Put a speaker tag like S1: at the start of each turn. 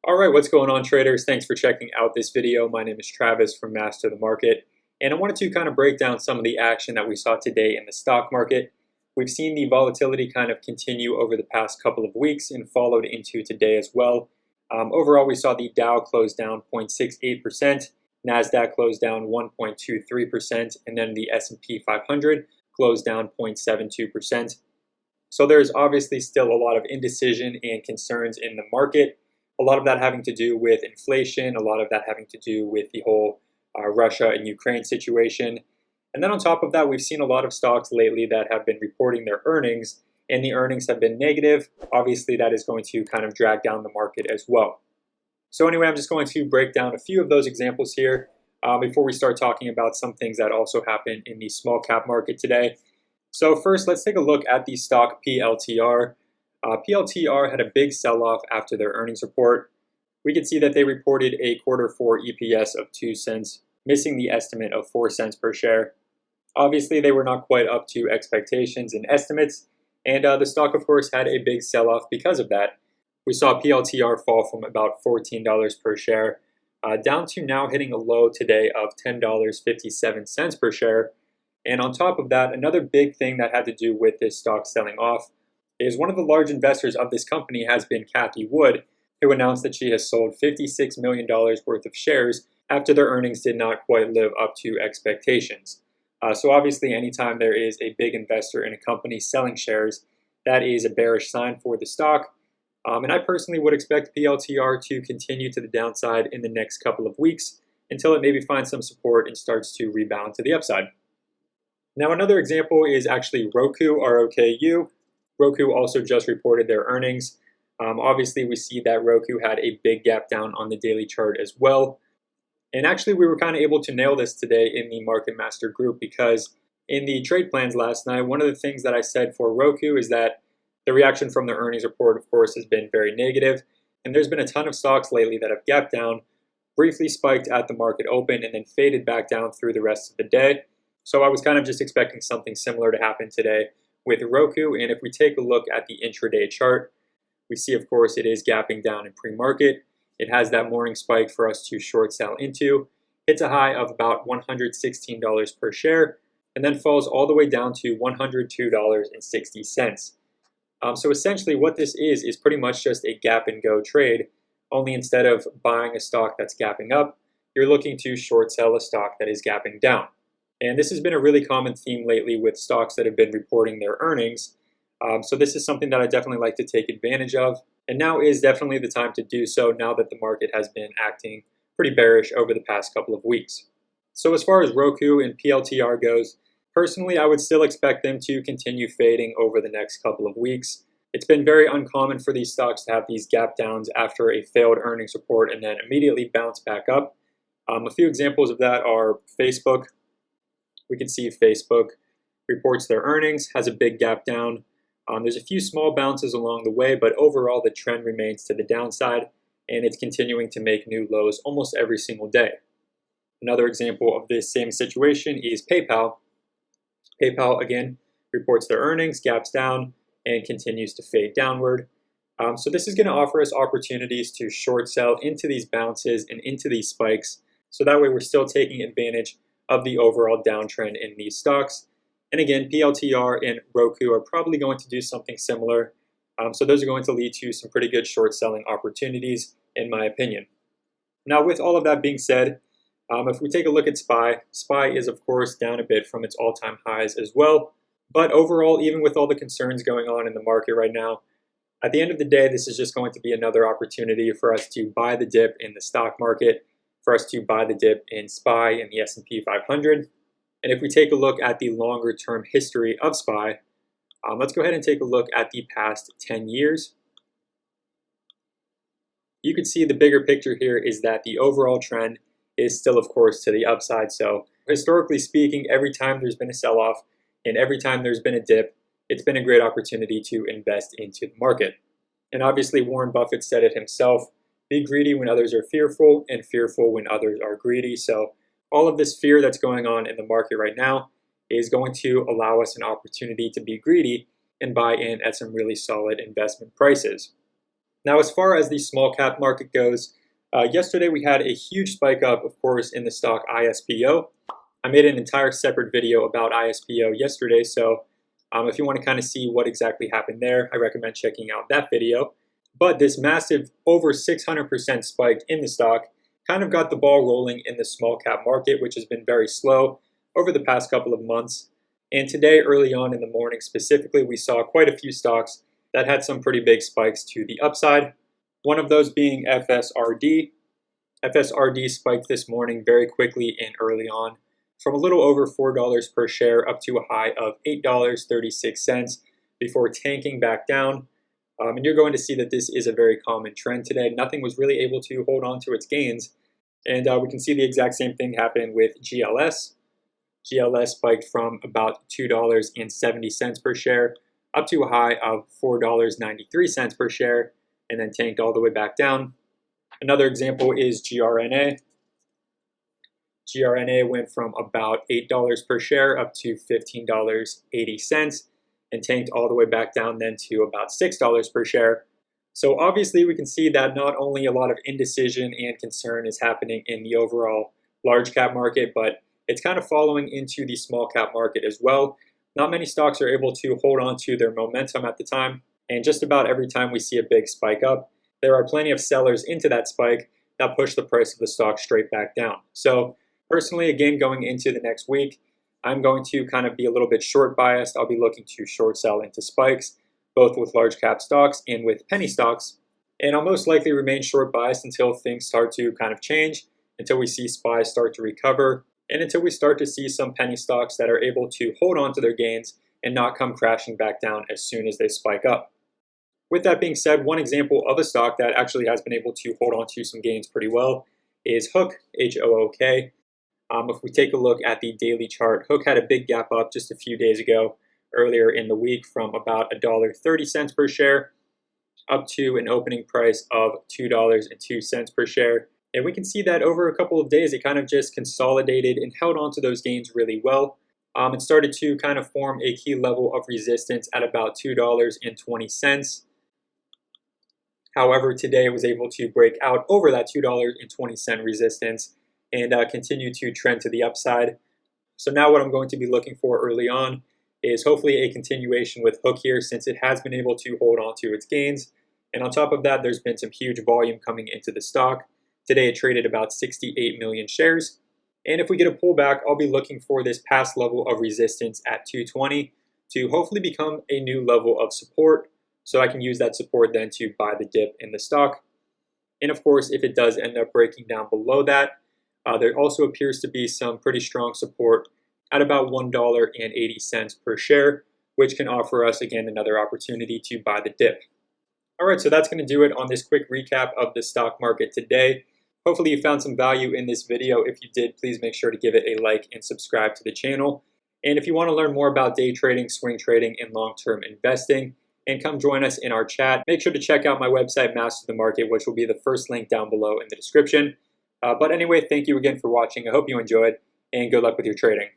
S1: All right, what's going on, traders? Thanks for checking out this video. My name is Travis from Master the Market, and I wanted to kind of break down some of the action that we saw today in the stock market. We've seen the volatility kind of continue over the past couple of weeks and followed into today as well. Overall, we saw the Dow close down 0.68%, NASDAQ closed down 1.23%, and then the S&P 500 closed down 0.72%. So there's obviously still a lot of indecision and concerns in the market. A lot of that having to do with inflation, a lot of that having to do with the whole Russia and Ukraine situation. And then on top of that, we've seen a lot of stocks lately that have been reporting their earnings, and the earnings have been negative. Obviously, that is going to kind of drag down the market as well. So anyway, I'm just going to break down a few of those examples here before we start talking about some things that also happened in the small cap market today. So first, let's take a look at the stock PLTR. PLTR had a big sell-off after their earnings report. We could see that they reported a Q4 EPS of 2 cents, missing the estimate of 4 cents per share. Obviously, they were not quite up to expectations and estimates, and the stock, of course, had a big sell-off because of that. We saw PLTR fall from about $14 per share down to now hitting a low today of $10.57 per share. And on top of that, another big thing that had to do with this stock selling off is one of the large investors of this company has been Cathie Wood, who announced that she has sold $56 million worth of shares after their earnings did not quite live up to expectations. So obviously, anytime there is a big investor in a company selling shares, that is a bearish sign for the stock. And I personally would expect PLTR to continue to the downside in the next couple of weeks until it maybe finds some support and starts to rebound to the upside. Now, another example is actually Roku, ROKU. Roku also just reported their earnings. Obviously, we see that Roku had a big gap down on the daily chart as well. And actually, we were kind of able to nail this today in the Market Master group because in the trade plans last night, one of the things that I said for Roku is that the reaction from the earnings report, of course, has been very negative. And there's been a ton of stocks lately that have gapped down, briefly spiked at the market open, and then faded back down through the rest of the day. So I was kind of just expecting something similar to happen today with Roku. And if we take a look at the intraday chart, we see, of course, it is gapping down in pre-market. It has that morning spike for us to short sell into. Hits a high of about $116 per share, and then falls all the way down to $102.60. So essentially what this is pretty much just a gap and go trade, only instead of buying a stock that's gapping up, you're looking to short sell a stock that is gapping down. And this has been a really common theme lately with stocks that have been reporting their earnings. So this is something that I definitely like to take advantage of. And now is definitely the time to do so now that the market has been acting pretty bearish over the past couple of weeks. So as far as Roku and PLTR goes, personally, I would still expect them to continue fading over the next couple of weeks. It's been very uncommon for these stocks to have these gap downs after a failed earnings report and then immediately bounce back up. A few examples of that are Facebook. We can see Facebook reports their earnings, has a big gap down. There's a few small bounces along the way, but overall the trend remains to the downside, and it's continuing to make new lows almost every single day. Another example of this same situation is PayPal. PayPal, again, reports their earnings, gaps down, and continues to fade downward. So this is going to offer us opportunities to short sell into these bounces and into these spikes, so that way we're still taking advantage of the overall downtrend in these stocks. And again, PLTR and Roku are probably going to do something similar. So those are going to lead to some pretty good short selling opportunities, in my opinion. Now, with all of that being said, if we take a look at SPY, SPY is, of course, down a bit from its all-time highs as well. But overall, even with all the concerns going on in the market right now, at the end of the day, this is just going to be another opportunity for us to buy the dip in the stock market, for us to buy the dip in SPY and the S&P 500. And if we take a look at the longer term history of SPY, let's go ahead and take a look at the past 10 years. You can see the bigger picture here is that the overall trend is still, of course, to the upside. So historically speaking, every time there's been a sell-off and every time there's been a dip, it's been a great opportunity to invest into the market. And obviously, Warren Buffett said it himself, be greedy when others are fearful and fearful when others are greedy. So all of this fear that's going on in the market right now is going to allow us an opportunity to be greedy and buy in at some really solid investment prices. Now, as far as the small cap market goes, yesterday we had a huge spike up, of course, in the stock ISPO. I made an entire separate video about ISPO yesterday, so if you want to kind of see what exactly happened there, I recommend checking out that video. But this massive over 600% spike in the stock kind of got the ball rolling in the small cap market, which has been very slow over the past couple of months. And today, early on in the morning specifically, we saw quite a few stocks that had some pretty big spikes to the upside. One of those being FSRD. FSRD spiked this morning very quickly and early on, from a little over $4 per share up to a high of $8.36 before tanking back down. And you're going to see that this is a very common trend today. Nothing was really able to hold on to its gains. And we can see the exact same thing happen with GLS. GLS spiked from about $2.70 per share up to a high of $4.93 per share, and then tanked all the way back down. Another example is GRNA. GRNA went from about $8 per share up to $15.80 and tanked all the way back down then to about $6 per share. So obviously we can see that not only a lot of indecision and concern is happening in the overall large cap market, but it's kind of following into the small cap market as well. Not many stocks are able to hold on to their momentum at the time, and just about every time we see a big spike up, there are plenty of sellers into that spike that push the price of the stock straight back down. So personally, again, going into the next week, I'm going to kind of be a little bit short biased. I'll be looking to short sell into spikes, both with large cap stocks and with penny stocks. And I'll most likely remain short biased until things start to kind of change, until we see SPYs start to recover, and until we start to see some penny stocks that are able to hold on to their gains and not come crashing back down as soon as they spike up. With that being said, one example of a stock that actually has been able to hold on to some gains pretty well is Hook, H-O-O-K. If we take a look at the daily chart, Hook had a big gap up just a few days ago, earlier in the week, from about $1.30 per share up to an opening price of $2.02 per share. And we can see that over a couple of days, it kind of just consolidated and held on to those gains really well. It started to kind of form a key level of resistance at about $2.20. However, today it was able to break out over that $2.20 resistance and continue to trend to the upside. So now what I'm going to be looking for early on is hopefully a continuation with Hook here, since it has been able to hold on to its gains. And on top of that, there's been some huge volume coming into the stock. Today it traded about 68 million shares. And if we get a pullback, I'll be looking for this past level of resistance at 220 to hopefully become a new level of support, so I can use that support then to buy the dip in the stock. And of course, if it does end up breaking down below that, there also appears to be some pretty strong support at about $1.80 per share, which can offer us, again, another opportunity to buy the dip. All right, so that's going to do it on this quick recap of the stock market today. Hopefully you found some value in this video. If you did, please make sure to give it a like and subscribe to the channel. And if you want to learn more about day trading, swing trading, and long-term investing, and come join us in our chat, make sure to check out my website, Master the Market, which will be the first link down below in the description. But anyway, thank you again for watching. I hope you enjoyed, and good luck with your trading.